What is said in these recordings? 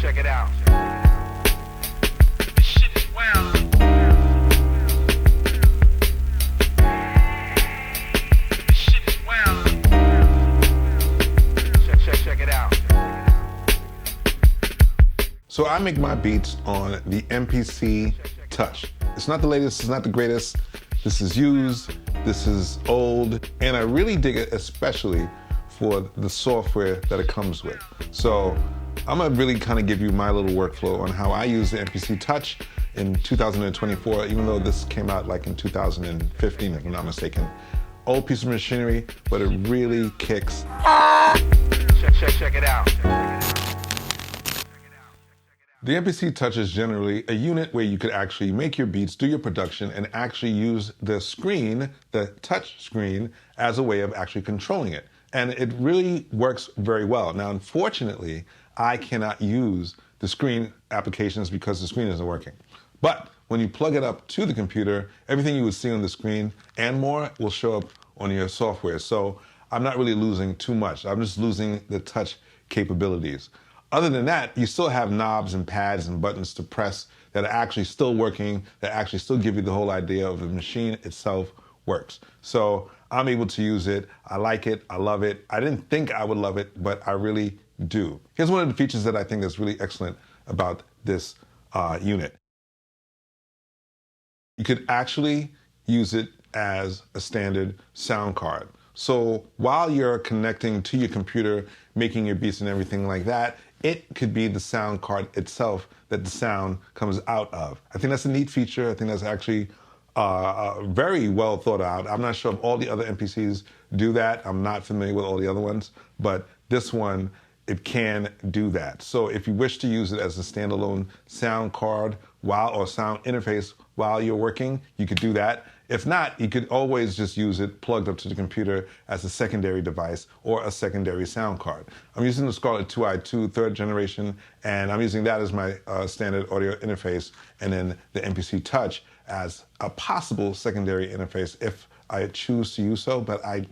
Check it out. This shit is wild. This shit is wild. Check it out. So I make my beats on the MPC Touch. It's not the latest, it's not the greatest. This is used, this is old, and I really dig it especially for the software that it comes with. So I'm gonna really kind of give you my little workflow on how I use the MPC Touch in 2024, even though this came out like in 2015, if I'm not mistaken. Old piece of machinery, but it really kicks. Check it out. The MPC Touch is generally a unit where you could actually make your beats, do your production, and actually use the screen, the touch screen, as a way of actually controlling it. And it really works very well. Now, unfortunately, I cannot use the screen applications because the screen isn't working. But when you plug it up to the computer, everything you would see on the screen and more will show up on your software. So I'm not really losing too much. I'm just losing the touch capabilities. Other than that, you still have knobs and pads and buttons to press that are actually still working, that actually still give you the whole idea of the machine itself works. So I'm able to use it. I like it. I love it. I didn't think I would love it, but I really do. Here's one of the features that I think is really excellent about this unit. You could actually use it as a standard sound card. So while you're connecting to your computer, making your beats and everything like that, it could be the sound card itself that the sound comes out of. I think that's a neat feature. I think that's actually very well thought out. I'm not sure if all the other MPCs do that. I'm not familiar with all the other ones, but this one, it can do that. So if you wish to use it as a standalone sound card or sound interface while you're working, you could do that. If not, you could always just use it plugged up to the computer as a secondary device or a secondary sound card. I'm using the Scarlett 2i2 3rd generation, and I'm using that as my standard audio interface, and then the MPC Touch as a possible secondary interface if I choose to use so, but I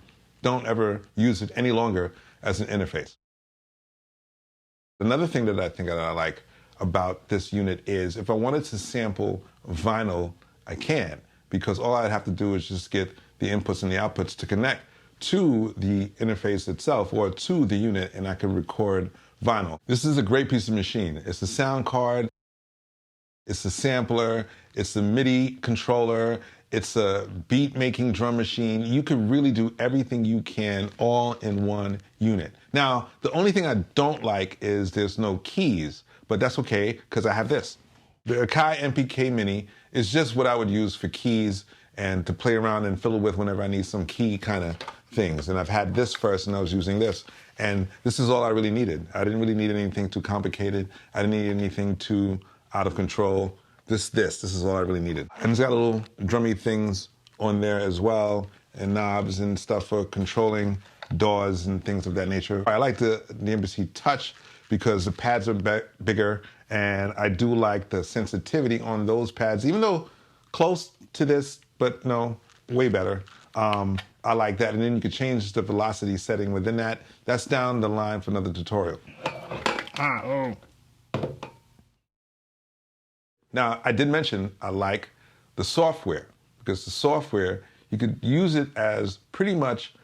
don't ever use it any longer as an interface. Another thing that I think that I like about this unit is if I wanted to sample vinyl, I can, because all I'd have to do is just get the inputs and the outputs to connect to the interface itself or to the unit, and I can record vinyl. This is a great piece of machine. It's a sound card, it's a sampler, it's a Midi controller, it's a beat-making drum machine. You can really do everything you can all in one unit. Now, the only thing I don't like is there's no keys, but that's okay, because I have this. The Akai MPK Mini is just what I would use for keys and to play around and fiddle with whenever I need some key kind of things. And I've had this first, and I was using this. And this is all I really needed. I didn't really need anything too complicated. I didn't need anything too out of control. This is all I really needed. And it's got little drummy things on there as well, and knobs and stuff for controlling DAWs and things of that nature. I like the MPC Touch because the pads are bigger, and I do like the sensitivity on those pads, even though close to this, but no, way better. I like that, and then you can change the velocity setting within that. That's down the line for another tutorial. Now, I did mention I like the software, because the software, you could use it as pretty much,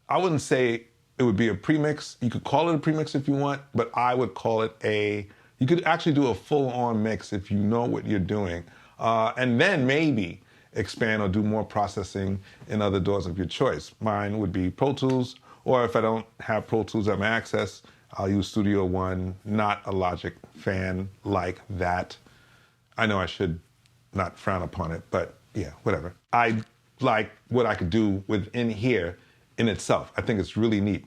I wouldn't say it would be a premix. You could call it a premix if you want, but I would call it you could actually do a full-on mix if you know what you're doing. And then maybe expand or do more processing in other DAWs of your choice. Mine would be Pro Tools, or if I don't have Pro Tools at my access, I'll use Studio One, not a Logic fan like that. I know I should not frown upon it, but yeah, whatever. I like what I could do within here in itself. I think it's really neat.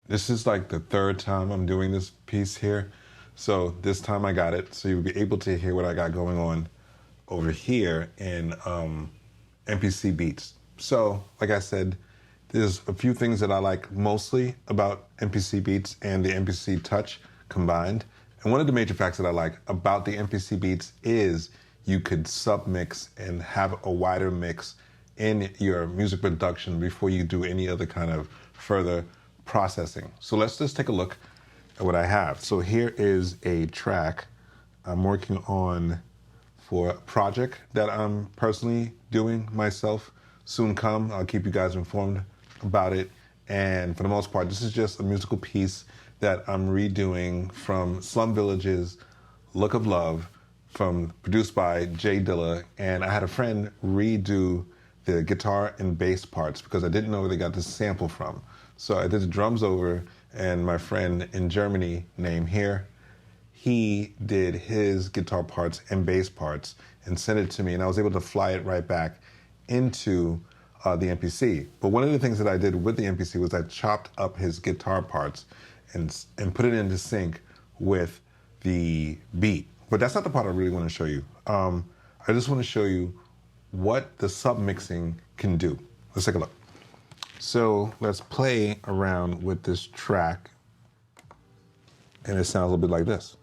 This is like the third time I'm doing this piece here. So this time I got it, so you'll be able to hear what I got going on over here in MPC Beats. So, like I said, there's a few things that I like mostly about MPC Beats and the MPC Touch combined. And one of the major facts that I like about the MPC Beats is you could submix and have a wider mix in your music production before you do any other kind of further processing. So let's just take a look what I have. So here is a track I'm working on for a project that I'm personally doing myself. Soon come, I'll keep you guys informed about it. And for the most part, this is just a musical piece that I'm redoing from Slum Village's Look of Love, produced by Jay Dilla. And I had a friend redo the guitar and bass parts because I didn't know where they got this sample from. So I did the drums over, and my friend in Germany named Here, he did his guitar parts and bass parts and sent it to me, and I was able to fly it right back into the MPC. But one of the things that I did with the MPC was I chopped up his guitar parts and put it into sync with the beat. But that's not the part I really want to show you. I just want to show you what the submixing can do. Let's take a look. So let's play around with this track, and it sounds a little bit like this.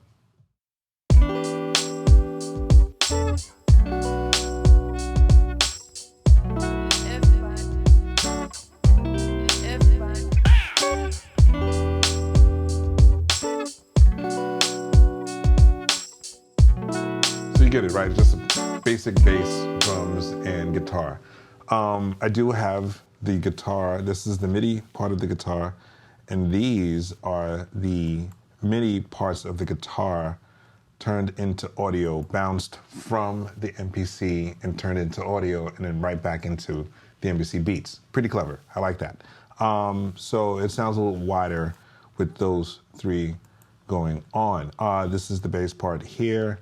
You get it, right? Just a basic bass, drums, and guitar. I do have the guitar. This is the Midi part of the guitar, and these are the Midi parts of the guitar turned into audio, bounced from the MPC and turned into audio, and then right back into the MPC Beats. Pretty clever. I like that. So it sounds a little wider with those three going on. This is the bass part here.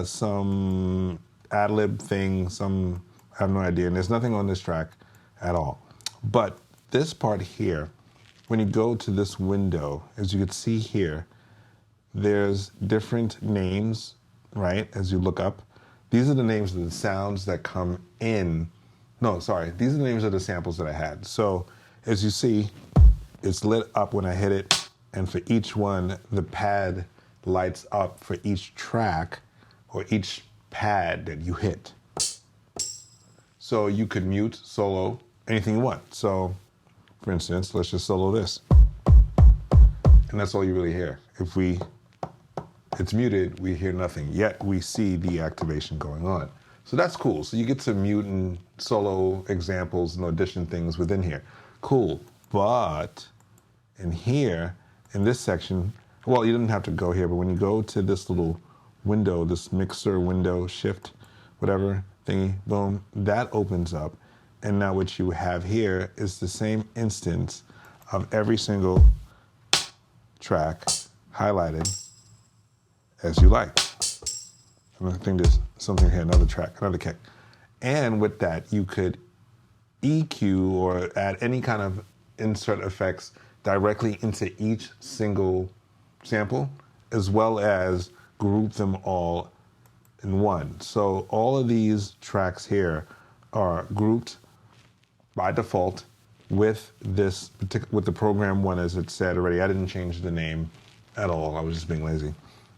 Some ad-lib thing, I have no idea, and there's nothing on this track at all. But this part here, when you go to this window, as you can see here, there's different names, right, as you look up. These are the names of the sounds that come in. No, sorry, these are the names of the samples that I had. So as you see, it's lit up when I hit it, and for each one, the pad lights up for each track or each pad that you hit. So you could mute, solo, anything you want. So for instance, let's just solo this. And that's all you really hear. If it's muted, we hear nothing, yet we see the activation going on. So that's cool. So you get to mute and solo examples and audition things within here. Cool, but in here, in this section, well, you didn't have to go here, but when you go to this little window, this mixer window, shift, whatever thingy, boom, that opens up. And now what you have here is the same instance of every single track highlighted as you like. And I think there's something here, another track, another kick. And with that, you could EQ or add any kind of insert effects directly into each single sample, as well as group them all in one. So all of these tracks here are grouped by default with this with the program one, as it said already. I didn't change the name at all. I was just being lazy.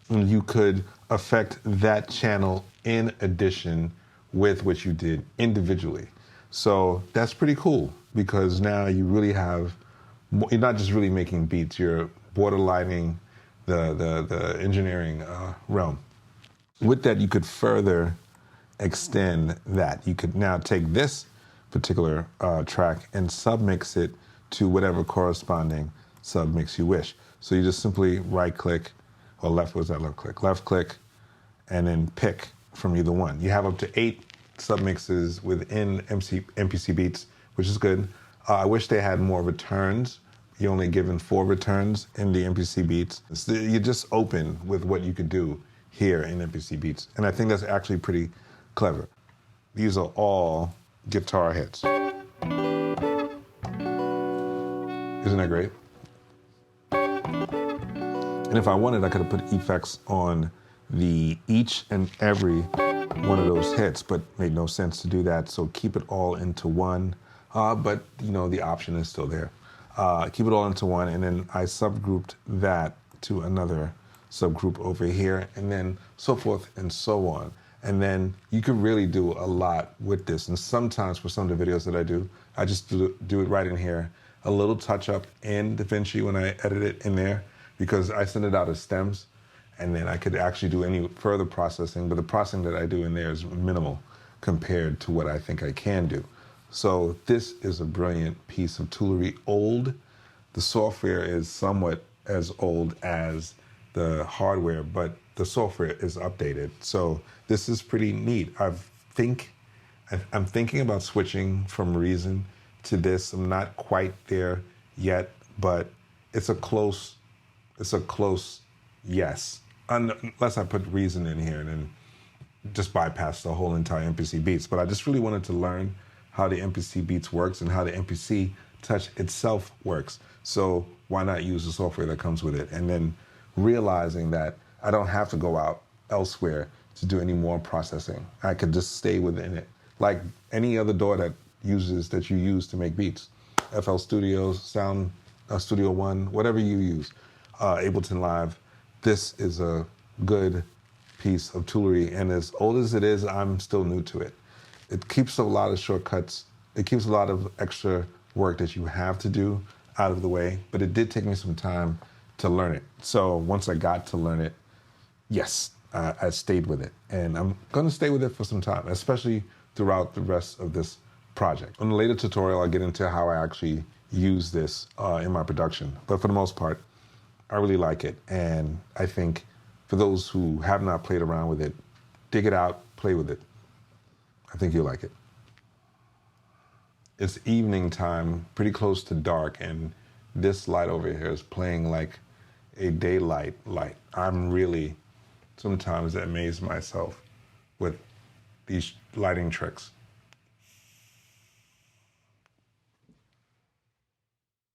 And you could affect that channel in addition with what you did individually. So that's pretty cool, because now you really have, you're not just really making beats, you're borderlining the engineering realm. With that, you could further extend that. You could now take this particular track and submix it to whatever corresponding submix you wish. So you just simply right click, or left, was that left click? Left click, and then pick from either one. You have up to 8 submixes within MPC Beats, which is good. I wish they had more returns. You're only given 4 returns in the MPC Beats. So you're just open with what you could do here in MPC Beats. And I think that's actually pretty clever. These are all guitar hits. Isn't that great? And if I wanted, I could have put effects on each and every one of those hits, but made no sense to do that. So keep it all into one. But you know, the option is still there. Keep it all into one, and then I subgrouped that to another subgroup over here, and then so forth and so on. And then you can really do a lot with this. And sometimes for some of the videos that I do, I just do it right in here. A little touch up in DaVinci when I edit it in there, because I send it out as stems, and then I could actually do any further processing, but the processing that I do in there is minimal compared to what I think I can do. So this is a brilliant piece of toolery. Old, the software is somewhat as old as the hardware, but the software is updated. So this is pretty neat. I'm thinking about switching from Reason to this. I'm not quite there yet, but it's a close yes. Unless I put Reason in here and then just bypass the whole entire MPC Beats. But I just really wanted to learn how the MPC Beats works and how the MPC Touch itself works. So why not use the software that comes with it? And then realizing that I don't have to go out elsewhere to do any more processing. I could just stay within it. Like any other DAW that you use to make beats. FL Studios, Sound Studio One, whatever you use, Ableton Live. This is a good piece of toolery, and as old as it is, I'm still new to it. It keeps a lot of shortcuts. It keeps a lot of extra work that you have to do out of the way, but it did take me some time to learn it. So once I got to learn it, yes, I stayed with it, and I'm gonna stay with it for some time, especially throughout the rest of this project. In a later tutorial, I'll get into how I actually use this in my production, but for the most part, I really like it, and I think for those who have not played around with it, dig it out, play with it. I think you'll like it. It's evening time, pretty close to dark, and this light over here is playing like a daylight light. I'm really sometimes amaze myself with these lighting tricks.